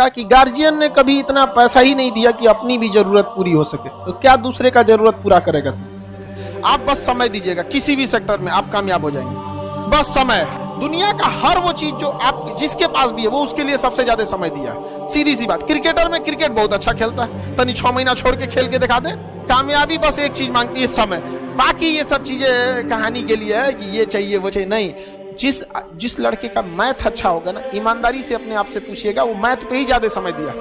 लगा कि गार्जियन ने कभी इतना पैसा ही नहीं दिया कि अपनी भी जरूरत पूरी हो सके, तो क्या दूसरे का जरूरत पूरा करेगा तू? आप बस समय दीजिएगा, किसी भी सेक्टर में आप कामयाब हो जाएंगे। बस समय, दुनिया का हर वो चीज जो आप जिसके पास भी है वो उसके लिए सबसे ज्यादा समय दिया है। सीधी सी बात, क्रिकेटर में क्रिकेट बहुत अच्छा खेलता है, तनी 6 महीना छोड़ के खेल के दिखा दे। कामयाबी बस एक चीज मांगती है, समय। बाकी ये सब चीजें कहानी के लिए है कि ये चाहिए वो चाहिए, नहीं। जिस लड़के का मैथ अच्छा होगा ना, ईमानदारी से अपने आप से पूछिएगा, वो मैथ पे ही ज्यादा समय दिया,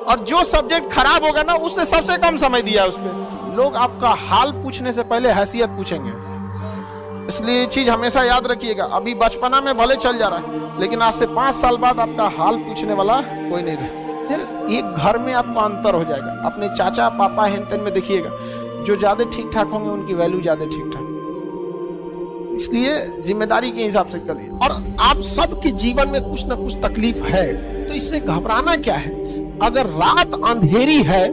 और जो सब्जेक्ट खराब होगा ना उससे सबसे कम समय दिया उस पे। लोग आपका हाल पूछने से पहले हैसियत पूछेंगे, इसलिए ये चीज हमेशा याद रखिएगा। अभी बचपना में भले चल जा रहा है, लेकिन आज से 5 साल बाद आपका हाल पूछने वाला कोई नहीं रहे। एक घर में आपका अंतर हो जाएगा। अपने चाचा पापा हेन में देखिएगा, जो ज्यादा ठीक ठाक होंगे उनकी वैल्यू ज्यादा ठीक ठाक। इसलिए जिम्मेदारी के हिसाब से करिए। और आप सबके जीवन में कुछ ना कुछ तकलीफ है, तो इससे घबराना क्या है। अगर रात अंधेरी है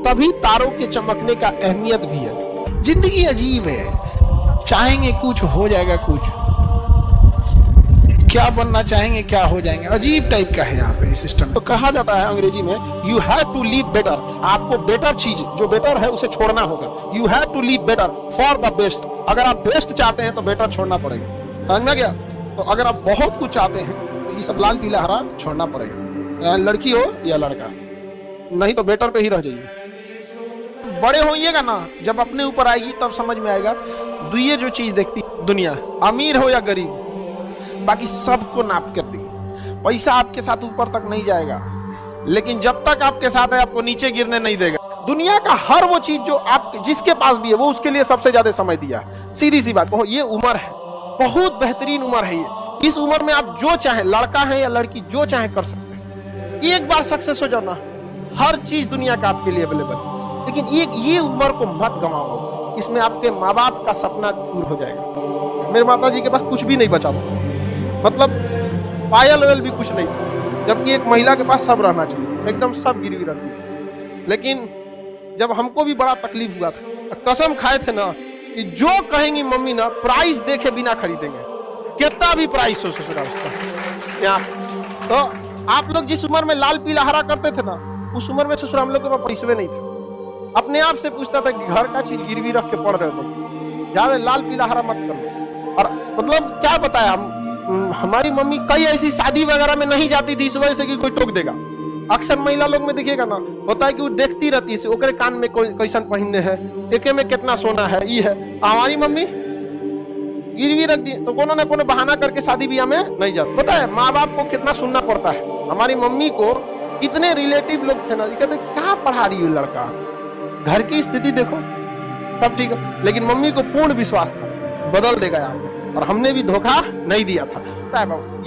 तभी तारों के चमकने का अहमियत भी है। जिंदगी अजीब है, चाहेंगे कुछ हो जाएगा, कुछ क्या बनना चाहेंगे क्या हो जाएंगे, अजीब टाइप का है यहाँ पे सिस्टम। तो कहा जाता है अंग्रेजी में, you have to live better. आपको बेटर चीज जो बेटर है उसे छोड़ना होगा। You have to live better for the best. अगर आप बेस्ट चाहते हैं तो बेटर छोड़ना पड़ेगा, समझ में गया। तो अगर आप बहुत कुछ चाहते हैं तो ये सब लाल पीला हरा छोड़ना पड़ेगा, लड़की हो या लड़का, नहीं तो बेटर पे ही रह जाइए। बड़े होइएगा ना, जब अपने ऊपर आएगी तब समझ में आएगा। दुनिया जो चीज देखती दुनिया, अमीर हो या गरीब, बाकी सबको नाप कर दी। पैसा आपके साथ ऊपर तक नहीं जाएगा, लेकिन जब तक आपके साथ है आपको नीचे गिरने नहीं देगा। दुनिया का हर वो चीज जो आप जिसके पास भी है वो उसके लिए सबसे ज्यादा समय दिया है। सीधी सी बात, ये उम्र है, बहुत बेहतरीन उम्र है ये। इस उम्र में आप जो चाहे, लड़का है या लड़की, जो चाहे कर सकते हैं। एक बार सक्सेस हो जाओ ना, हर चीज दुनिया का आपके लिए अवेलेबल। लेकिन ये उम्र को मत गंवाओ, इसमें आपके माँ बाप का सपना दूर हो जाएगा। मेरे माता जी के पास कुछ भी नहीं बचा, मतलब पायल वायल भी कुछ नहीं था, जबकि एक महिला के पास सब रहना चाहिए, एकदम सब गिरवी रहती थी। लेकिन जब हमको भी बड़ा तकलीफ हुआ था, कसम खाए थे ना कि जो कहेंगी मम्मी ना, प्राइस देखे बिना खरीदेंगे, कितना भी प्राइस हो ससुरा उसका। यहाँ तो आप लोग जिस उम्र में लाल पीला हरा करते थे ना, उस उम्र में ससुरा हम लोग के पास पैसे नहीं थे। अपने आप से पूछता था कि घर का चीज गिरवी रख के पढ़ रहे थे, ज्यादा लाल पीला हरा मत करो। और मतलब क्या बताया, हमारी मम्मी कई ऐसी शादी वगैरह में नहीं जाती थी इस वजह से कि कोई टोक देगा। अक्सर महिला लोग में देखिएगा ना, होता है कि वो देखती रहती है, ओकरे कान में कैसन पहनने है, एके में कितना सोना है, ये है। हमारी मम्मी गिरवी रख दी तो कोनो न कोनो बहाना करके शादी ब्याह में नहीं जाती। पता है माँ बाप को कितना सुनना पड़ता है। हमारी मम्मी को कितने रिलेटिव लोग थे ना, कहते क्या पढ़ा रही हो लड़का, घर की स्थिति देखो सब ठीक है। लेकिन मम्मी को पूर्ण विश्वास था बदल देगा यार, और हमने भी धोखा नहीं दिया था।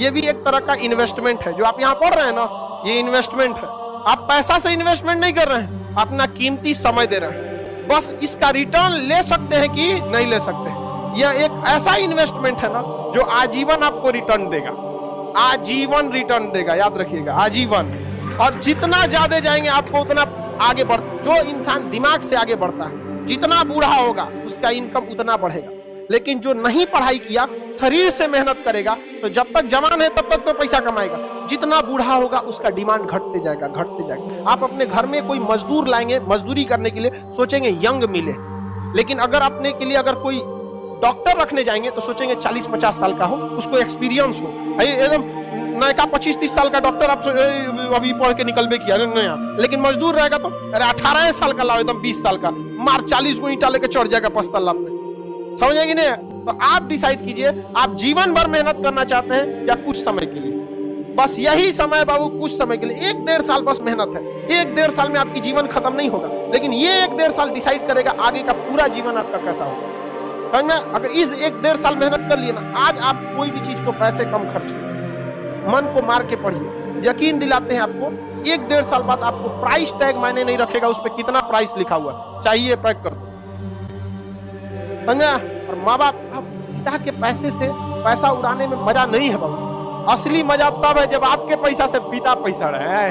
ये भी एक तरह का इन्वेस्टमेंट है जो आप यहाँ पढ़ रहे हैं ना, ये इन्वेस्टमेंट है। आप पैसा से इन्वेस्टमेंट नहीं कर रहे हैं, अपना कीमती समय दे रहे हैं। बस इसका रिटर्न ले सकते हैं कि नहीं ले सकते। यह एक ऐसा इन्वेस्टमेंट है ना जो आजीवन आपको रिटर्न देगा, आजीवन रिटर्न देगा, याद रखिएगा, आजीवन। और जितना ज्यादा जाएंगे आपको उतना आगे बढ़। जो इंसान दिमाग से आगे बढ़ता है, जितना बूढ़ा होगा उसका इनकम उतना बढ़ेगा। लेकिन जो नहीं पढ़ाई किया, शरीर से मेहनत करेगा, तो जब तक जवान है तब तक तो पैसा कमाएगा। जितना बूढ़ा होगा उसका डिमांड घटते जाएगा, घटते जाएगा। आप अपने घर में कोई मजदूर लाएंगे, मजदूरी करने के लिए सोचेंगे यंग मिले, लेकिन अगर अपने के लिए अगर कोई डॉक्टर रखने जाएंगे तो सोचेंगे 40-50 साल का हो, उसको एक्सपीरियंस हो। एकदम नया 25-30 साल का डॉक्टर आप अभी पढ़ के निकलबे किया नया, लेकिन मजदूर रहेगा तो अरे 18 साल का लाओ, एकदम 20 साल का, मार 40 को ईंटा लेके चढ़ जाएगा 5 तल्ला पे। समझेंगे नहीं? तो आप डिसाइड कीजिए, आप जीवन भर मेहनत करना चाहते हैं या कुछ समय के लिए? बस यही समय बाबू, कुछ समय के लिए, 1-1.5 साल बस मेहनत है। 1-1.5 साल में आपकी जीवन खत्म नहीं होगा, लेकिन ये 1-1.5 साल डिसाइड करेगा आगे का पूरा जीवन आपका कैसा होगा। समझना? अगर इस 1-1.5 साल मेहनत कर लिए ना, आज आप कोई भी चीज को पैसे कम खर्च करें, मन को मार के पढ़िए, यकीन दिलाते हैं आपको 1-1.5 साल बाद आपको प्राइस टैग मायने नहीं रखेगा, उस पर कितना प्राइस लिखा हुआ चाहिए पैक कर दो। समझा? और माँ बाप पिता के पैसे से पैसा उड़ाने में मजा नहीं है बाबू, असली मजा तब है जब आपके पैसा से पिता पैसा रहा है।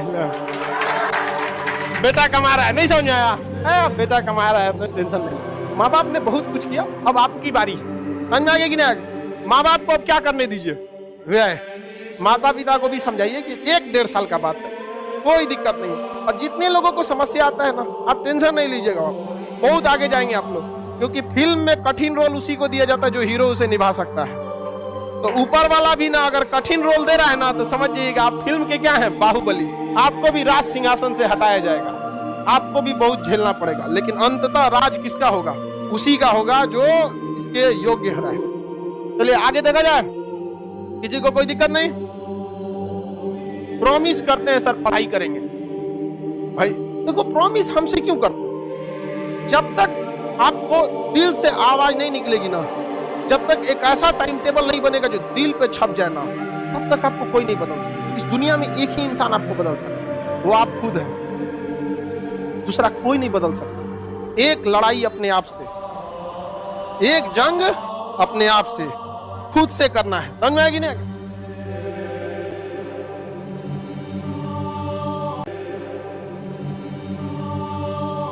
बेटा कमा रहा है, नहीं समझ आया? बेटा कमा रहा है तो टेंशन नहीं। माँ बाप ने बहुत कुछ किया, अब आपकी बारी है। समझ में आ गया कि नहीं? माँ बाप को अब क्या करने दीजिए, माता पिता को भी समझाइए कि 1-1.5 साल का बात है, कोई दिक्कत नहीं। और जितने लोगों को समस्या आता है ना, आप टेंशन नहीं लीजिएगा, बहुत आगे जाएंगे आप लोग, क्योंकि फिल्म में कठिन रोल उसी को दिया जाता है जो हीरो उसे निभा सकता है। तो ऊपर वाला भी ना अगर कठिन रोल दे रहा है ना, तो समझ जाइएगा आप फिल्म के क्या है, बाहुबली। आपको भी राज सिंहासन से हटाया जाएगा, आपको भी बहुत झेलना पड़ेगा, लेकिन अंततः राज किसका होगा? उसी का होगा जो इसके योग्य है। चलिए आगे देखा जाए, किसी को कोई दिक्कत नहीं? प्रॉमिस करते हैं सर पढ़ाई करेंगे, भाई देखो प्रॉमिस हमसे क्यों करते हो? जब तक आपको दिल से आवाज नहीं निकलेगी ना, जब तक एक ऐसा टाइम टेबल नहीं बनेगा जो दिल पे छप जाए ना, तब तक आपको कोई नहीं बदल सकता। इस दुनिया में एक ही इंसान आपको बदल सकता है, वो आप खुद हैं, दूसरा कोई नहीं बदल सकता। एक लड़ाई अपने आप से, एक जंग अपने आप से, खुद से करना है, समझ में आएगी नहीं?